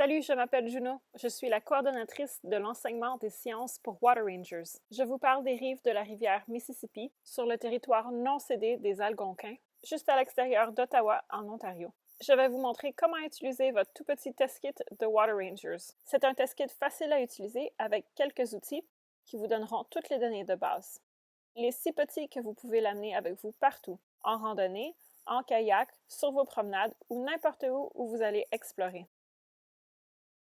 Salut, je m'appelle Juno. Je suis la coordonnatrice de l'enseignement des sciences pour Water Rangers. Je vous parle des rives de la rivière Mississippi, sur le territoire non cédé des Algonquins, juste à l'extérieur d'Ottawa, en Ontario. Je vais vous montrer comment utiliser votre tout petit test kit de Water Rangers. C'est un test kit facile à utiliser avec quelques outils qui vous donneront toutes les données de base. Il est si petit que vous pouvez l'amener avec vous partout, en randonnée, en kayak, sur vos promenades ou n'importe où vous allez explorer.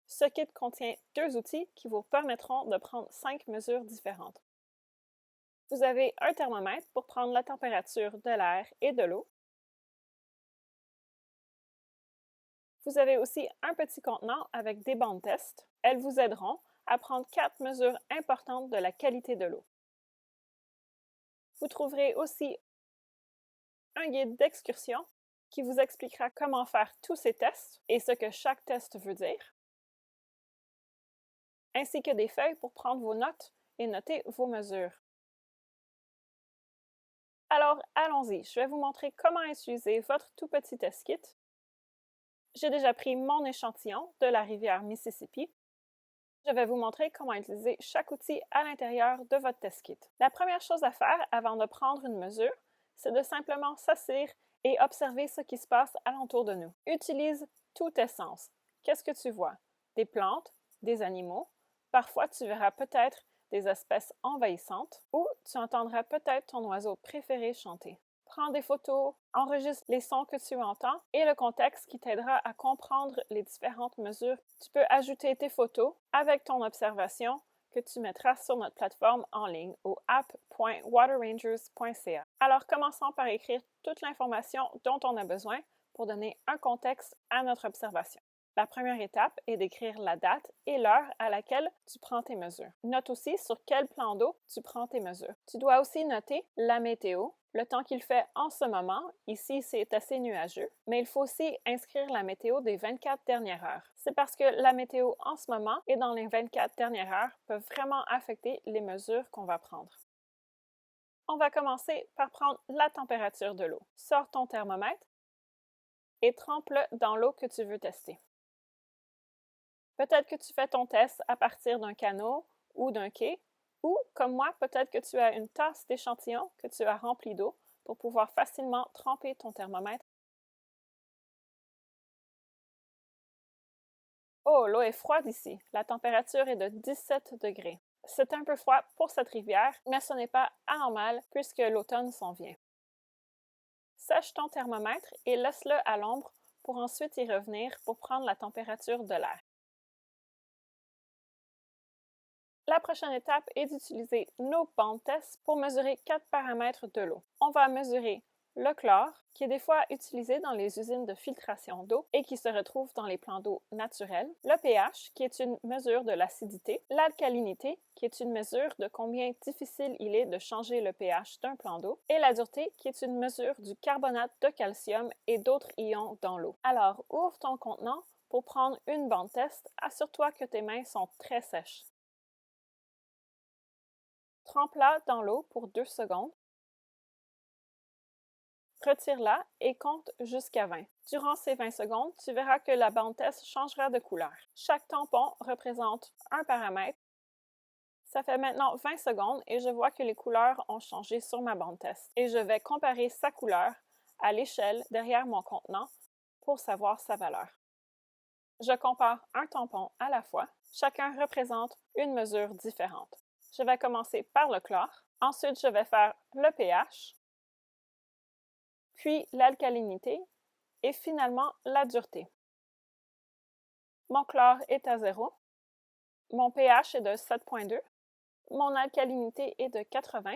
Ce kit contient 2 outils qui vous permettront de prendre 5 mesures différentes. Vous avez un thermomètre pour prendre la température de l'air et de l'eau. Vous avez aussi un petit contenant avec des bandes test. Elles vous aideront à prendre 4 mesures importantes de la qualité de l'eau. Vous trouverez aussi un guide d'excursion qui vous expliquera comment faire tous ces tests et ce que chaque test veut dire, ainsi que des feuilles pour prendre vos notes et noter vos mesures. Alors, allons-y, je vais vous montrer comment utiliser votre tout petit test kit. J'ai déjà pris mon échantillon de la rivière Mississippi. Je vais vous montrer comment utiliser chaque outil à l'intérieur de votre test kit. La première chose à faire avant de prendre une mesure, c'est de simplement s'asseoir et observer ce qui se passe alentour de nous. Utilise tous tes sens. Qu'est-ce que tu vois? Des plantes, des animaux. Parfois, tu verras peut-être des espèces envahissantes ou tu entendras peut-être ton oiseau préféré chanter. Prends des photos, enregistre les sons que tu entends et le contexte qui t'aidera à comprendre les différentes mesures. Tu peux ajouter tes photos avec ton observation que tu mettras sur notre plateforme en ligne au app.waterrangers.ca. Alors commençons par écrire toute l'information dont on a besoin pour donner un contexte à notre observation. La première étape est d'écrire la date et l'heure à laquelle tu prends tes mesures. Note aussi sur quel plan d'eau tu prends tes mesures. Tu dois aussi noter la météo, le temps qu'il fait en ce moment. Ici, c'est assez nuageux, mais il faut aussi inscrire la météo des 24 dernières heures. C'est parce que la météo en ce moment et dans les 24 dernières heures peuvent vraiment affecter les mesures qu'on va prendre. On va commencer par prendre la température de l'eau. Sors ton thermomètre et trempe-le dans l'eau que tu veux tester. Peut-être que tu fais ton test à partir d'un canot ou d'un quai, ou, comme moi, peut-être que tu as une tasse d'échantillons que tu as remplie d'eau pour pouvoir facilement tremper ton thermomètre. Oh, l'eau est froide ici. La température est de 17 degrés. C'est un peu froid pour cette rivière, mais ce n'est pas anormal puisque l'automne s'en vient. Sèche ton thermomètre et laisse-le à l'ombre pour ensuite y revenir pour prendre la température de l'air. La prochaine étape est d'utiliser nos bandes test pour mesurer 4 paramètres de l'eau. On va mesurer le chlore, qui est des fois utilisé dans les usines de filtration d'eau et qui se retrouve dans les plans d'eau naturels, le pH, qui est une mesure de l'acidité, l'alcalinité, qui est une mesure de combien difficile il est de changer le pH d'un plan d'eau, et la dureté, qui est une mesure du carbonate de calcium et d'autres ions dans l'eau. Alors, ouvre ton contenant pour prendre une bande test. Assure-toi que tes mains sont très sèches. Trempe-la dans l'eau pour 2 secondes. Retire-la et compte jusqu'à 20. Durant ces 20 secondes, tu verras que la bande test changera de couleur. Chaque tampon représente un paramètre. Ça fait maintenant 20 secondes et je vois que les couleurs ont changé sur ma bande test. Et je vais comparer sa couleur à l'échelle derrière mon contenant pour savoir sa valeur. Je compare un tampon à la fois. Chacun représente une mesure différente. Je vais commencer par le chlore. Ensuite, je vais faire le pH, puis l'alcalinité et finalement la dureté. Mon chlore est à 0, mon pH est de 7,2, mon alcalinité est de 80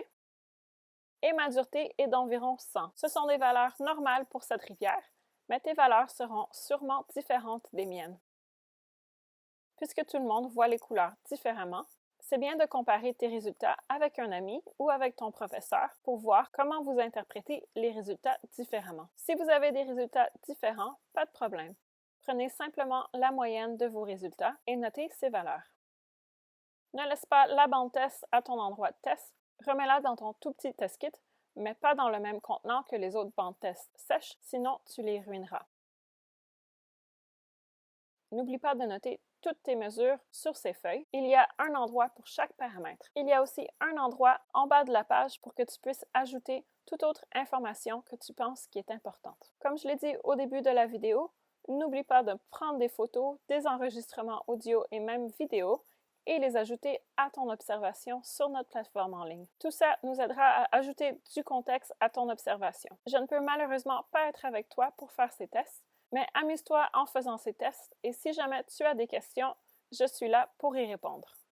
et ma dureté est d'environ 100. Ce sont des valeurs normales pour cette rivière, mais tes valeurs seront sûrement différentes des miennes. Puisque tout le monde voit les couleurs différemment, c'est bien de comparer tes résultats avec un ami ou avec ton professeur pour voir comment vous interprétez les résultats différemment. Si vous avez des résultats différents, pas de problème. Prenez simplement la moyenne de vos résultats et notez ces valeurs. Ne laisse pas la bande test à ton endroit de test. Remets-la dans ton tout petit test kit, mais pas dans le même contenant que les autres bandes test sèches, sinon tu les ruineras. N'oublie pas de noter toutes tes mesures sur ces feuilles. Il y a un endroit pour chaque paramètre. Il y a aussi un endroit en bas de la page pour que tu puisses ajouter toute autre information que tu penses qui est importante. Comme je l'ai dit au début de la vidéo, n'oublie pas de prendre des photos, des enregistrements audio et même vidéo et les ajouter à ton observation sur notre plateforme en ligne. Tout ça nous aidera à ajouter du contexte à ton observation. Je ne peux malheureusement pas être avec toi pour faire ces tests, mais amuse-toi en faisant ces tests et si jamais tu as des questions, je suis là pour y répondre.